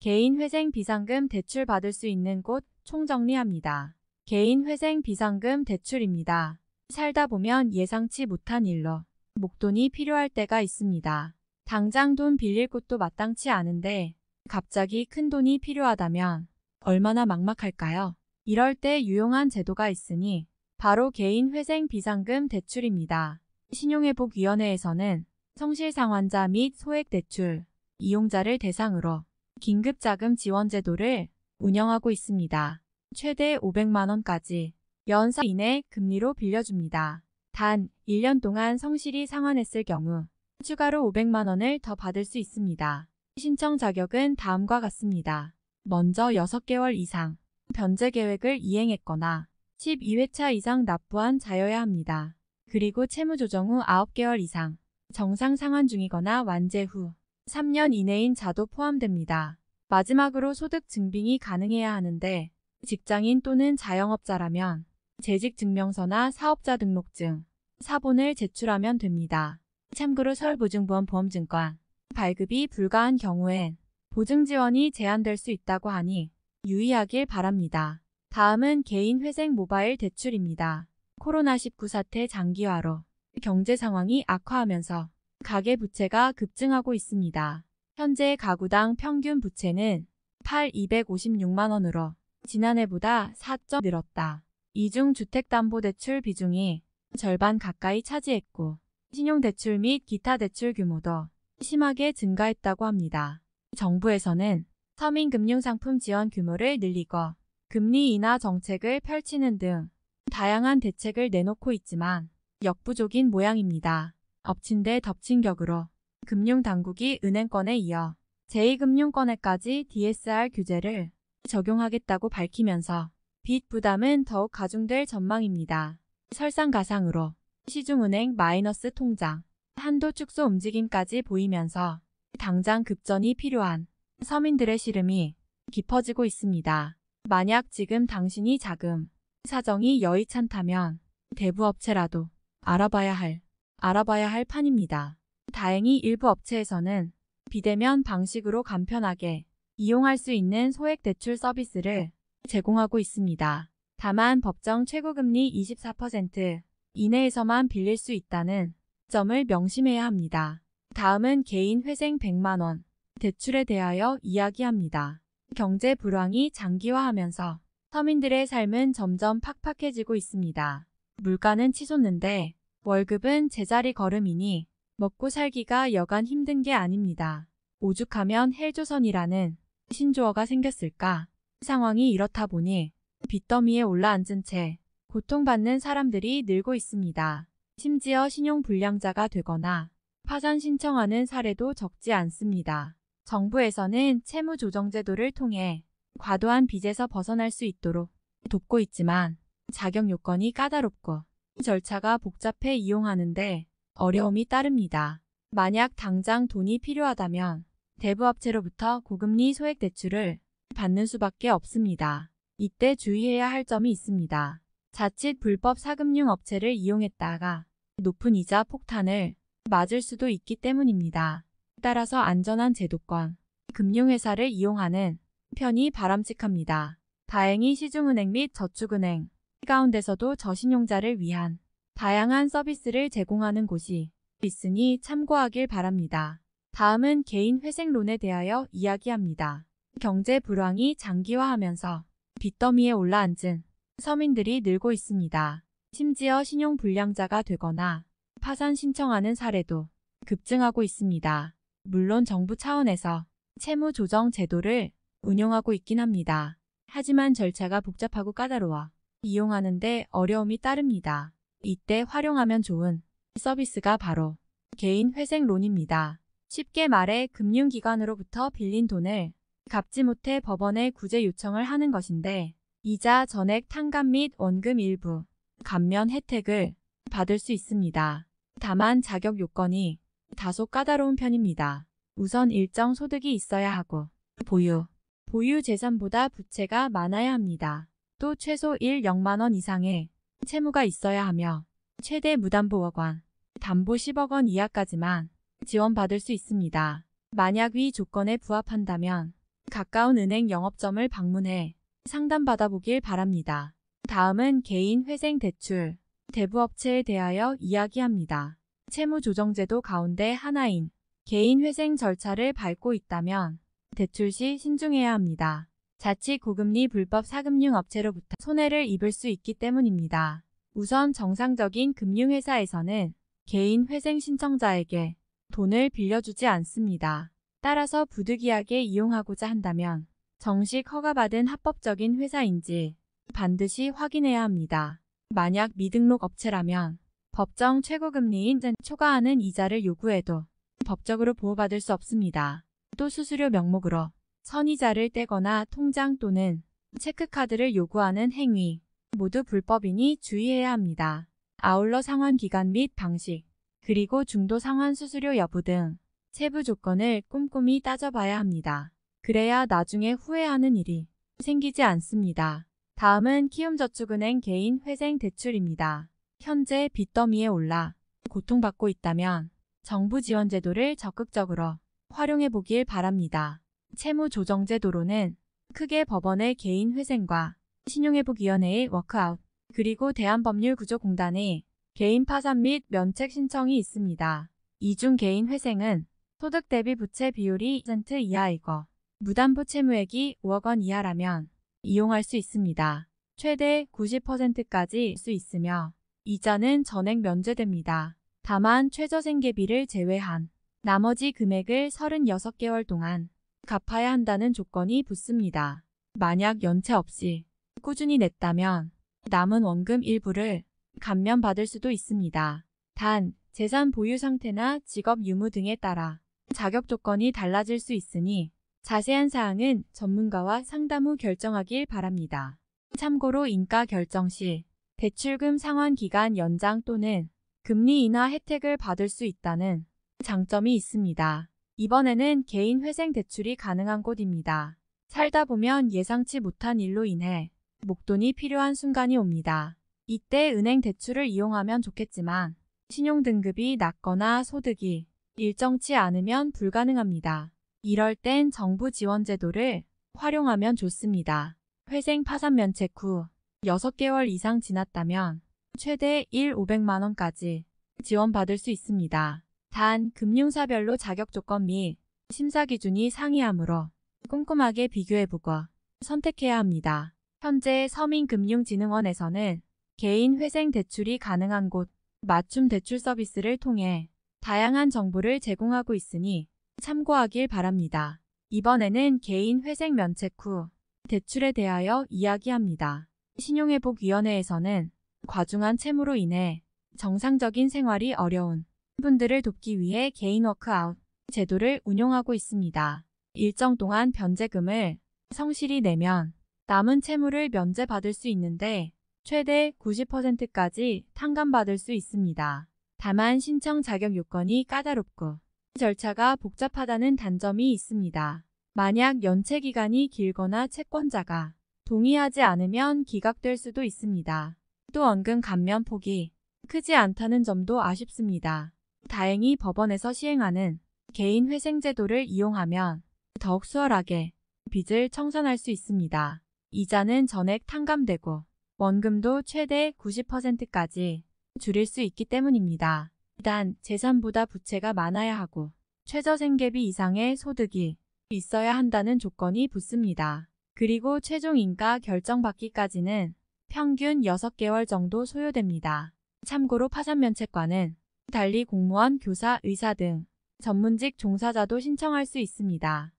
개인회생 비상금 대출 받을 수 있는 곳 총정리합니다. 개인회생 비상금 대출입니다. 살다 보면 예상치 못한 일로 목돈이 필요할 때가 있습니다. 당장 돈 빌릴 곳도 마땅치 않은데 갑자기 큰 돈이 필요하다면 얼마나 막막할까요? 이럴 때 유용한 제도가 있으니 바로 개인회생 비상금 대출입니다. 신용회복위원회에서는 성실상환자 및 소액대출 이용자를 대상으로 긴급자금 지원 제도를 운영하고 있습니다. 최대 500만 원까지 연 4 이내 금리로 빌려줍니다. 단 1년 동안 성실히 상환했을 경우 추가로 500만 원을 더 받을 수 있습니다. 신청 자격은 다음과 같습니다. 먼저 6개월 이상 변제 계획을 이행했거나 12회차 이상 납부한 자여야 합니다. 그리고 채무 조정 후 9개월 이상 정상 상환 중이거나 완제 후 3년 이내인 자도 포함됩니다. 마지막으로 소득 증빙이 가능해야 하는데 직장인 또는 자영업자라면 재직증명서나 사업자 등록증, 사본을 제출하면 됩니다. 참고로 서울보증보험보험증권 발급이 불가한 경우엔 보증지원이 제한될 수 있다고 하니 유의하길 바랍니다. 다음은 개인회생 모바일 대출입니다. 코로나19 사태 장기화로 경제 상황이 악화하면서 가계부채가 급증하고 있습니다. 현재 가구당 평균 부채는 256만 원으로 지난해보다 4점 늘었다. 이중 주택담보대출 비중이 절반 가까이 차지했고 신용대출 및 기타 대출 규모도 심하게 증가했다고 합니다. 정부에서는 서민금융상품 지원 규모를 늘리고 금리 인하 정책을 펼치는 등 다양한 대책을 내놓고 있지만 역부족인 모양입니다. 엎친 데 덮친 격으로 금융당국이 은행권에 이어 제2금융권에까지 DSR 규제를 적용하겠다고 밝히면서 빚 부담은 더욱 가중될 전망입니다. 설상가상으로 시중은행 마이너스 통장 한도 축소 움직임까지 보이면서 당장 급전이 필요한 서민들의 시름이 깊어지고 있습니다. 만약 지금 당신이 자금 사정이 여의찮다면 대부업체라도 알아봐야 할 판입니다. 다행히 일부 업체에서는 비대면 방식으로 간편하게 이용할 수 있는 소액대출 서비스를 제공하고 있습니다. 다만 법정 최고금리 24% 이내에서만 빌릴 수 있다는 점을 명심해야 합니다. 다음은 개인회생 100만 원 대출에 대하여 이야기합니다. 경제 불황이 장기화하면서 서민들의 삶은 점점 팍팍해지고 있습니다. 물가는 치솟는데 월급은 제자리 걸음이니 먹고 살기가 여간 힘든 게 아닙니다. 오죽하면 헬조선이라는 신조어가 생겼을까? 상황이 이렇다 보니 빚더미에 올라앉은 채 고통받는 사람들이 늘고 있습니다. 심지어 신용불량자가 되거나 파산 신청하는 사례도 적지 않습니다. 정부에서는 채무조정제도를 통해 과도한 빚에서 벗어날 수 있도록 돕고 있지만 자격 요건이 까다롭고 절차가 복잡해 이용하는데 어려움이 따릅니다. 만약 당장 돈이 필요하다면 대부업체로부터 고금리 소액대출을 받는 수밖에 없습니다. 이때 주의해야 할 점이 있습니다. 자칫 불법 사금융 업체를 이용했다가 높은 이자 폭탄을 맞을 수도 있기 때문입니다. 따라서 안전한 제도권, 금융회사를 이용하는 편이 바람직합니다. 다행히 시중은행 및 저축은행 가운데서도 저신용자를 위한 다양한 서비스를 제공하는 곳이 있으니 참고하길 바랍니다. 다음은 개인회생론에 대하여 이야기합니다. 경제 불황이 장기화하면서 빚더미에 올라앉은 서민들이 늘고 있습니다. 심지어 신용불량자가 되거나 파산 신청하는 사례도 급증하고 있습니다. 물론 정부 차원에서 채무조정 제도를 운영하고 있긴 합니다. 하지만 절차가 복잡하고 까다로워 이용하는데 어려움이 따릅니다. 이때 활용하면 좋은 서비스가 바로 개인회생론입니다. 쉽게 말해 금융기관으로부터 빌린 돈을 갚지 못해 법원에 구제 요청을 하는 것인데 이자, 전액 탕감 및 원금 일부 감면 혜택을 받을 수 있습니다. 다만 자격 요건이 다소 까다로운 편입니다. 우선 일정 소득이 있어야 하고 보유 재산보다 부채가 많아야 합니다. 또 최소 0만 원 이상의 채무가 있어야 하며 최대 무담보 5억 원, 담보 10억 원 이하까지만 지원받을 수 있습니다. 만약 위 조건에 부합한다면 가까운 은행 영업점을 방문해 상담받아보길 바랍니다. 다음은 개인 회생 대출, 대부업체에 대하여 이야기합니다. 채무조정제도 가운데 하나인 개인 회생 절차를 밟고 있다면 대출 시 신중해야 합니다. 자칫 고금리 불법 사금융 업체로부터 손해를 입을 수 있기 때문입니다. 우선 정상적인 금융회사에서는 개인 회생 신청자에게 돈을 빌려주지 않습니다. 따라서 부득이하게 이용하고자 한다면 정식 허가받은 합법적인 회사인지 반드시 확인해야 합니다. 만약 미등록 업체라면 법정 최고금리인 초과하는 이자를 요구해도 법적으로 보호받을 수 없습니다. 또 수수료 명목으로 선이자를 떼거나 통장 또는 체크카드를 요구하는 행위 모두 불법이니 주의해야 합니다. 아울러 상환 기간 및 방식, 그리고 중도 상환 수수료 여부 등 세부 조건을 꼼꼼히 따져봐야 합니다. 그래야 나중에 후회하는 일이 생기지 않습니다. 다음은 키움저축은행 개인 회생 대출입니다. 현재 빚더미에 올라 고통받고 있다면 정부 지원 제도를 적극적으로 활용해 보길 바랍니다. 채무조정제도로는 크게 법원의 개인 회생과 신용회복위원회의 워크아웃, 그리고 대한법률구조공단의 개인 파산 및 면책 신청이 있습니다. 이 중 개인 회생은 소득 대비 부채 비율이 2% 이하이고 무담보 채무액이 5억 원 이하라면 이용할 수 있습니다. 최대 90%까지 수 있으며 이자는 전액 면제됩니다. 다만 최저생계비를 제외한 나머지 금액을 36개월 동안 갚아야 한다는 조건이 붙습니다. 만약 연체 없이 꾸준히 냈다면 남은 원금 일부를 감면받을 수도 있습니다. 단, 재산 보유 상태나 직업 유무 등에 따라 자격 조건이 달라질 수 있으니 자세한 사항은 전문가와 상담 후 결정하길 바랍니다. 참고로 인가 결정 시 대출금 상환 기간 연장 또는 금리 인하 혜택을 받을 수 있다는 장점이 있습니다. 이번에는 개인 회생 대출이 가능한 곳입니다. 살다 보면 예상치 못한 일로 인해 목돈이 필요한 순간이 옵니다. 이때 은행 대출을 이용하면 좋겠지만 신용등급이 낮거나 소득이 일정치 않으면 불가능합니다. 이럴 땐 정부 지원 제도를 활용하면 좋습니다. 회생 파산 면책 후 6개월 이상 지났다면 최대 500만원까지 지원받을 수 있습니다. 단, 금융사별로 자격 조건 및 심사 기준이 상이하므로 꼼꼼하게 비교해보고 선택해야 합니다. 현재 서민금융진흥원에서는 개인 회생 대출이 가능한 곳 맞춤 대출 서비스를 통해 다양한 정보를 제공하고 있으니 참고하길 바랍니다. 이번에는 개인 회생 면책 후 대출에 대하여 이야기합니다. 신용회복위원회에서는 과중한 채무로 인해 정상적인 생활이 어려운 분들을 돕기 위해 개인 워크아웃 제도를 운용하고 있습니다. 일정 동안 변제금을 성실히 내면 남은 채무를 면제받을 수 있는데 최대 90%까지 탕감받을 수 있습니다. 다만 신청 자격 요건이 까다롭고 절차가 복잡하다는 단점이 있습니다. 만약 연체 기간이 길거나 채권자가 동의하지 않으면 기각될 수도 있습니다. 또 원금 감면 폭이 크지 않다는 점도 아쉽습니다. 다행히 법원에서 시행하는 개인 회생 제도를 이용하면 더욱 수월하게 빚을 청산할 수 있습니다. 이자는 전액 탕감되고 원금도 최대 90%까지 줄일 수 있기 때문입니다. 단, 재산보다 부채가 많아야 하고 최저생계비 이상의 소득이 있어야 한다는 조건이 붙습니다. 그리고 최종 인가 결정받기까지는 평균 6개월 정도 소요됩니다. 참고로 파산면책과는 달리 공무원, 교사, 의사 등 전문직 종사자도 신청할 수 있습니다.